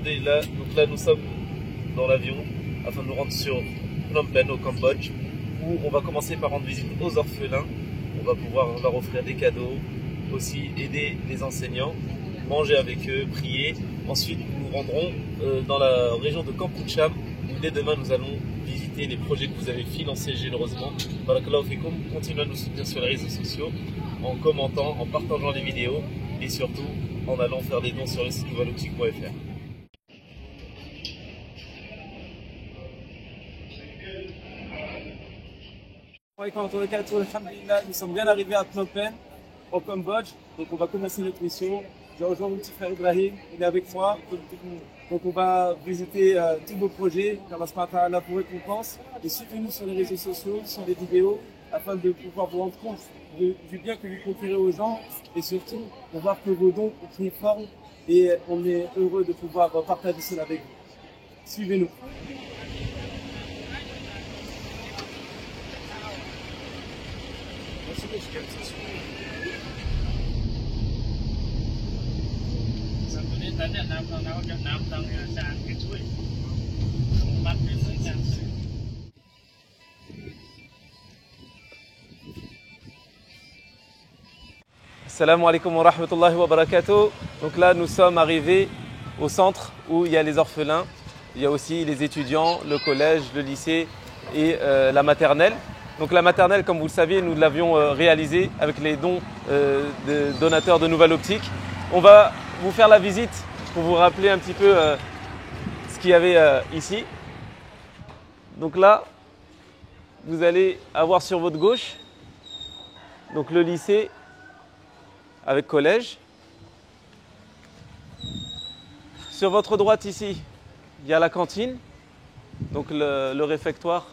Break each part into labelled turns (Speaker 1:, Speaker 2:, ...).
Speaker 1: Alhamdulillah, donc là nous sommes dans l'avion afin de nous rendre sur Phnom Penh au Cambodge, où on va commencer par rendre visite aux orphelins. On va pouvoir leur offrir des cadeaux, aussi aider les enseignants, manger avec eux, prier. Ensuite nous nous rendrons dans la région de Kampucham, où dès demain nous allons visiter les projets que vous avez financés généreusement. Barakallahu fikum, continuez à nous soutenir sur les réseaux sociaux, en commentant, en partageant les vidéos et surtout en allant faire des dons sur le site nouveloptique.fr.
Speaker 2: Nous sommes bien arrivés à Phnom Penh, au Cambodge. Donc on va commencer notre mission. J'ai rejoint mon petit frère Ibrahim, il est avec moi. Donc on va visiter tous vos projets. Allah vous récompense. Et suivez-nous sur les réseaux sociaux, sur les vidéos, afin de pouvoir vous rendre compte du bien que vous conférez aux gens. Et surtout, de voir que vos dons ont pris forme. Et on est heureux de pouvoir partager cela avec vous. Suivez-nous.
Speaker 1: Assalamu alaikum wa rahmatullahi wa barakatuh. Donc là nous sommes arrivés au centre où il y a les orphelins, il y a aussi les étudiants, le collège, le lycée et la maternelle. Donc la maternelle, comme vous le saviez, nous l'avions réalisée avec les dons de donateurs de Nouvelle Optique. On va vous faire la visite pour vous rappeler un petit peu ce qu'il y avait ici. Donc là, vous allez avoir sur votre gauche donc le lycée avec collège. Sur votre droite ici, il y a la cantine, donc le réfectoire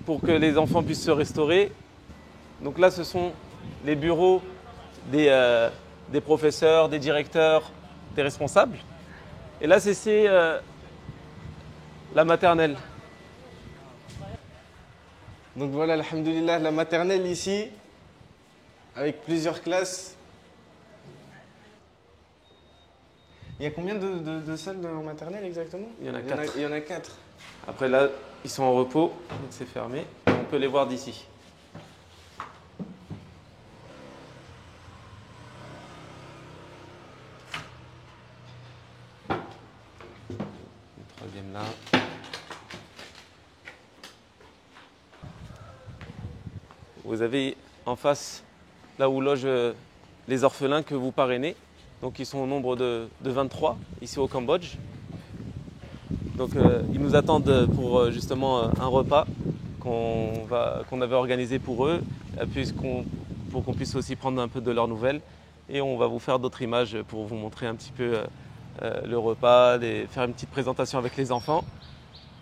Speaker 1: pour que les enfants puissent se restaurer. Donc là, ce sont les bureaux des professeurs, des directeurs, des responsables. Et là, c'est la maternelle.
Speaker 3: Donc voilà, alhamdoulilah, la maternelle ici, avec plusieurs classes. Il y a combien de salles en maternelle exactement?
Speaker 1: Il y en a 4.
Speaker 3: Il y en a 4.
Speaker 1: Après là, ils sont en repos, donc c'est fermé. On peut les voir d'ici. Le troisième là. Vous avez en face, là où logent les orphelins que vous parrainez. Donc ils sont au nombre de 23 ici au Cambodge. Donc ils nous attendent pour justement un repas qu'on avait organisé pour eux, pour qu'on puisse aussi prendre un peu de leurs nouvelles. Et on va vous faire d'autres images pour vous montrer un petit peu le repas, faire une petite présentation avec les enfants.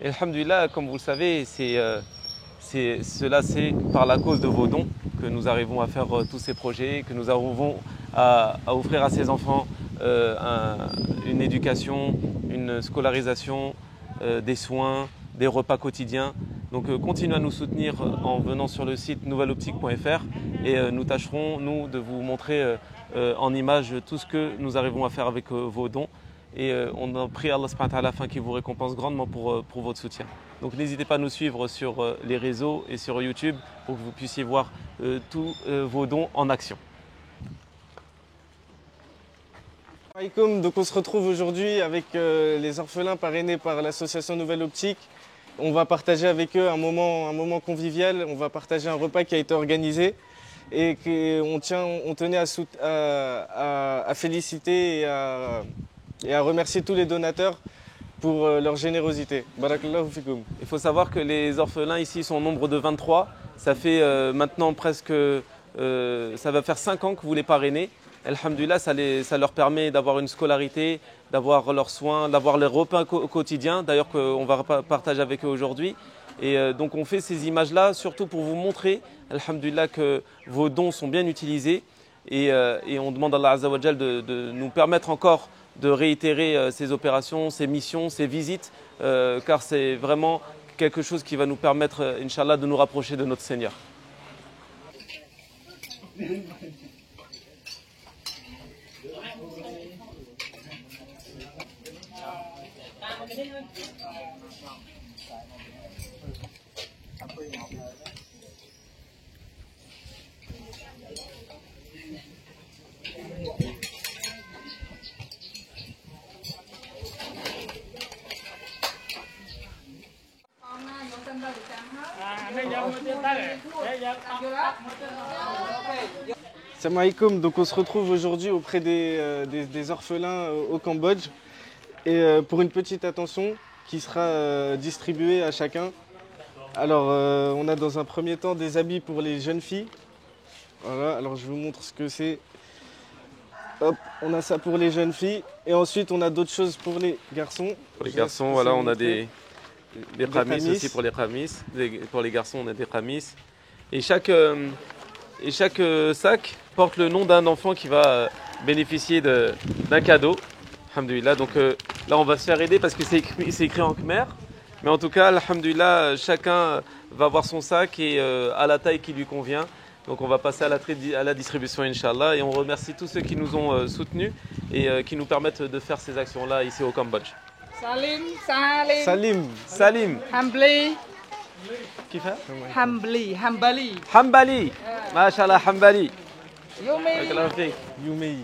Speaker 1: Et alhamdoulilah, comme vous le savez, cela c'est par la cause de vos dons que nous arrivons à faire tous ces projets, que nous arrivons à offrir à ces enfants une éducation, une scolarisation, des soins, des repas quotidiens. Donc continuez à nous soutenir en venant sur le site nouveloptique.fr et nous tâcherons, nous, de vous montrer en images tout ce que nous arrivons à faire avec vos dons. Et on en prie Allah subhanahu wa ta'ala afin qu'il vous récompense grandement pour votre soutien. Donc n'hésitez pas à nous suivre sur les réseaux et sur YouTube pour que vous puissiez voir tous vos dons en action.
Speaker 3: Donc on se retrouve aujourd'hui avec les orphelins parrainés par l'association Nouvelle Optique. On va partager avec eux un moment convivial, on va partager un repas qui a été organisé et on tenait à féliciter et à remercier tous les donateurs pour leur générosité. Barakallahu fikoum.
Speaker 1: Il faut savoir que les orphelins ici sont au nombre de 23. Ça fait maintenant presque, ça va faire 5 ans que vous les parrainez. Alhamdulillah, ça leur permet d'avoir une scolarité, d'avoir leurs soins, d'avoir les repas quotidiens, d'ailleurs qu'on va partager avec eux aujourd'hui. Et donc on fait ces images-là surtout pour vous montrer, alhamdulillah, que vos dons sont bien utilisés. Et on demande à Allah Azza wa Jal de nous permettre encore de réitérer ces opérations, ces missions, ces visites, car c'est vraiment quelque chose qui va nous permettre, Inch'Allah, de nous rapprocher de notre Seigneur.
Speaker 3: Salam alaikum, donc on se retrouve aujourd'hui auprès des orphelins au Cambodge et pour une petite attention qui sera distribuée à chacun. Alors on a dans un premier temps des habits pour les jeunes filles. Voilà, alors je vous montre ce que c'est. Hop, on a ça pour les jeunes filles et ensuite on a d'autres choses pour les garçons.
Speaker 1: Pour les garçons, voilà, on a des khamis aussi pour les khamis. Pour les garçons, on a des khamis. Et chaque sac porte le nom d'un enfant qui va bénéficier d'un cadeau. Alhamdulillah. Donc là, on va se faire aider parce que c'est écrit en khmer. Mais en tout cas, alhamdulillah, chacun va avoir son sac et à la taille qui lui convient. Donc on va passer à la distribution, Inch'Allah. Et on remercie tous ceux qui nous ont soutenus et qui nous permettent de faire ces actions-là ici au Cambodge.
Speaker 4: Salim.
Speaker 1: Salim.
Speaker 4: Hambali.
Speaker 1: Qui fait
Speaker 4: Hambali.
Speaker 1: Mashallah, Hambali.
Speaker 4: Yumi.
Speaker 3: Yumei.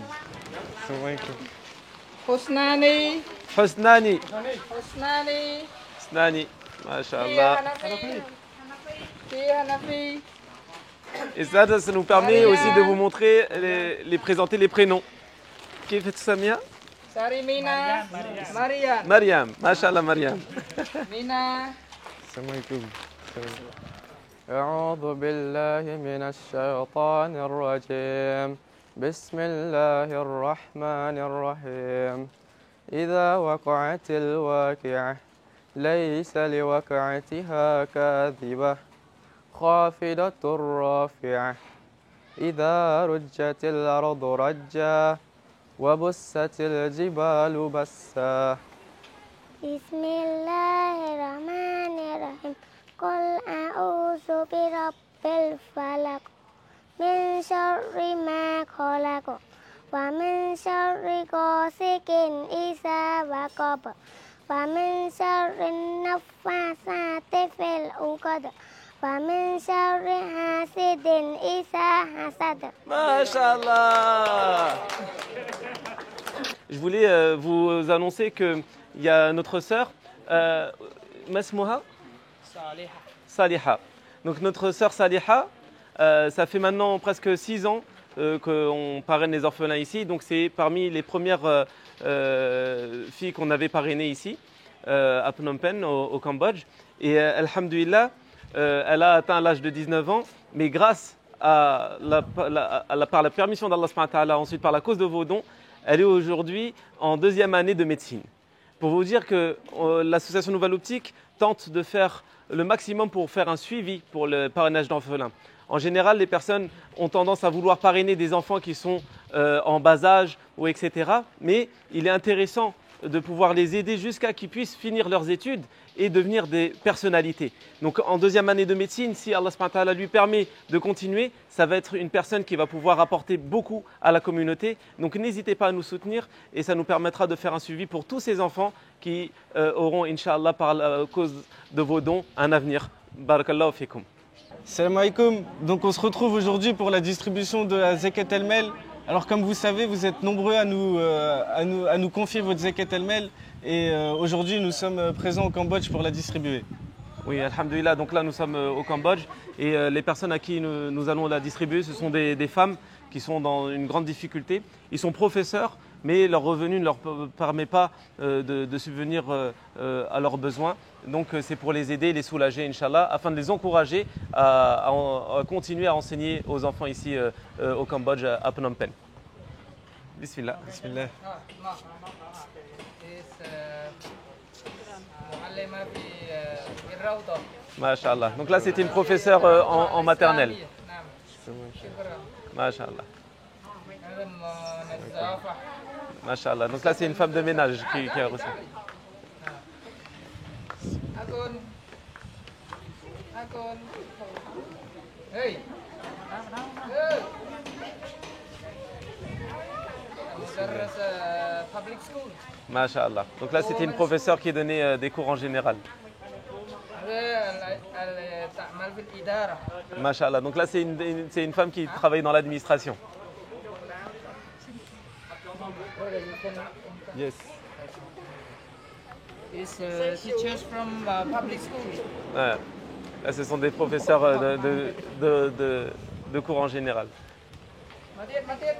Speaker 3: Salam alaikum.
Speaker 4: Husnani.
Speaker 1: Husnani. Mashallah.
Speaker 4: Hanafi.
Speaker 1: Et ça nous permet aussi de vous montrer, les présenter les prénoms. Qui fait ça, Mia?
Speaker 4: Sarimina. Mariam.
Speaker 1: Mariam. Mashallah, Mariam.
Speaker 4: Mina.
Speaker 3: Salam alaikum.
Speaker 5: أعوذ بالله من الشيطان الرجيم بسم الله الرحمن الرحيم إذا وقعت الواقعة ليس لوقعتها كاذبة خافضة رافعة إذا رجت الأرض رجا وبست الجبال بسا
Speaker 6: بسم الله الرحمن الرحيم قل أعوذ برب الفلق من شر ما خلق ومن شر غاسق إذا وقب ومن شر النفاثات في العقد ومن شر حاسد إذا حسد.
Speaker 1: Mashallah. Je voulais vous annoncer qu'il y a notre sœur, Masmouha Saliha. Donc notre sœur Saliha, ça fait maintenant presque 6 ans qu'on parraine les orphelins ici. Donc c'est parmi les premières filles qu'on avait parrainées ici, à Phnom Penh, au Cambodge. Et alhamdulillah, elle a atteint l'âge de 19 ans, mais grâce par la permission d'Allah subhanahu wa ta'ala, ensuite par la cause de vos dons, elle est aujourd'hui en 2e année de médecine. Pour vous dire que l'association Nouvelle Optique tente de faire le maximum pour faire un suivi pour le parrainage d'orphelins. En général, les personnes ont tendance à vouloir parrainer des enfants qui sont en bas âge ou etc. Mais il est intéressant de pouvoir les aider jusqu'à qu'ils puissent finir leurs études et devenir des personnalités. Donc en 2e année de médecine, si Allah subhanahu wa ta'ala lui permet de continuer, ça va être une personne qui va pouvoir apporter beaucoup à la communauté. Donc n'hésitez pas à nous soutenir et ça nous permettra de faire un suivi pour tous ces enfants qui auront, Inch'Allah, par la cause de vos dons, un avenir. Barakallahu fikum.
Speaker 3: Salam alaikum. Donc on se retrouve aujourd'hui pour la distribution de la Zakat El-Mel. Alors comme vous savez, vous êtes nombreux à nous confier votre Zakat El-Mel et aujourd'hui nous sommes présents au Cambodge pour la distribuer.
Speaker 1: Oui, alhamdulillah, donc là nous sommes au Cambodge et les personnes à qui nous allons la distribuer, ce sont des femmes qui sont dans une grande difficulté. Ils sont professeurs, mais leur revenu ne leur permet pas de subvenir à leurs besoins. Donc c'est pour les aider, les soulager, Inch'Allah, afin de les encourager à continuer à enseigner aux enfants ici au Cambodge, à Phnom Penh. Bismillah.
Speaker 3: Bismillah.
Speaker 1: Masha'Allah. Donc là c'était une professeure en maternelle. Masha'Allah. Masha'Allah. Donc là c'est une femme de ménage qui a reçu.
Speaker 4: Hey. مدرس public school.
Speaker 1: Masha'Allah. Donc là, c'était une professeure qui donnait des cours en général.
Speaker 4: تعمل في الإدارة.
Speaker 1: Masha'Allah. Donc là, c'est une femme qui travaille dans l'administration. Yes.
Speaker 4: Is teachers from public school.
Speaker 1: Ouais. Là, ce sont des professeurs de cours en général.
Speaker 4: Matir.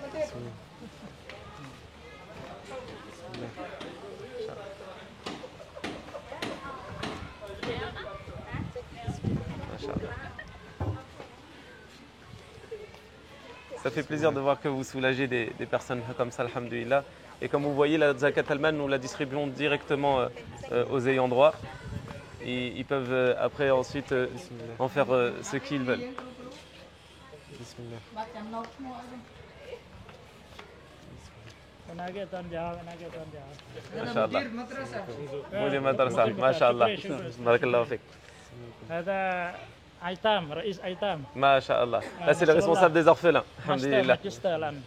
Speaker 1: Masha'Allah. Ça fait plaisir de voir que vous soulagez des personnes comme ça, alhamdoulilah. Et comme vous voyez, la Zakat Al-Man, nous la distribuons directement aux ayants droit. Ils peuvent après ensuite en faire ce qu'ils veulent. Bismillah. Masha'Allah. Moudir madrasa, Masha'Allah. Barakallahu fik.
Speaker 7: هذا أيتام رئيس أيتام
Speaker 1: Masha'Allah. Là, c'est le responsable des orphelins. Alhamdulillah.
Speaker 7: ماجستير الآن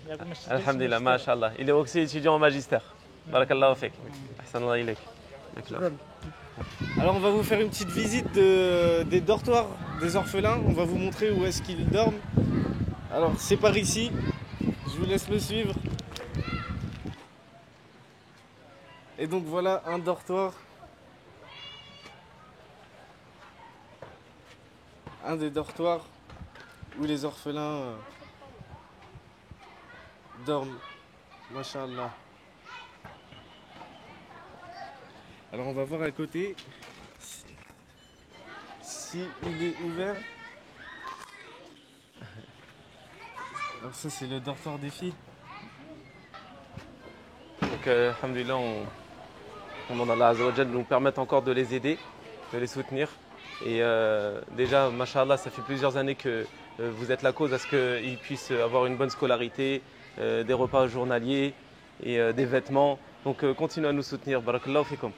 Speaker 1: Alhamdulillah, Masha'Allah. Il est aussi étudiant en magistère. Barakallahu fik. Ahsanallah ilayk.
Speaker 3: Alors on va vous faire une petite visite des dortoirs des orphelins. On va vous montrer où est-ce qu'ils dorment. Alors c'est par ici. Je vous laisse me suivre. Et donc voilà un dortoir. Un des dortoirs où les orphelins dorment. Masha'Allah. Alors on va voir à côté si il est ouvert. Alors ça c'est le dortoir des filles.
Speaker 1: Donc, alhamdulillah, on demande à Allah Azza wa Jal de nous permettre encore de les aider, de les soutenir. Et déjà, Masha'Allah, ça fait plusieurs années que vous êtes la cause à ce qu'ils puissent avoir une bonne scolarité, des repas journaliers et des vêtements. Donc continuez à nous soutenir. Barakallahu fikum.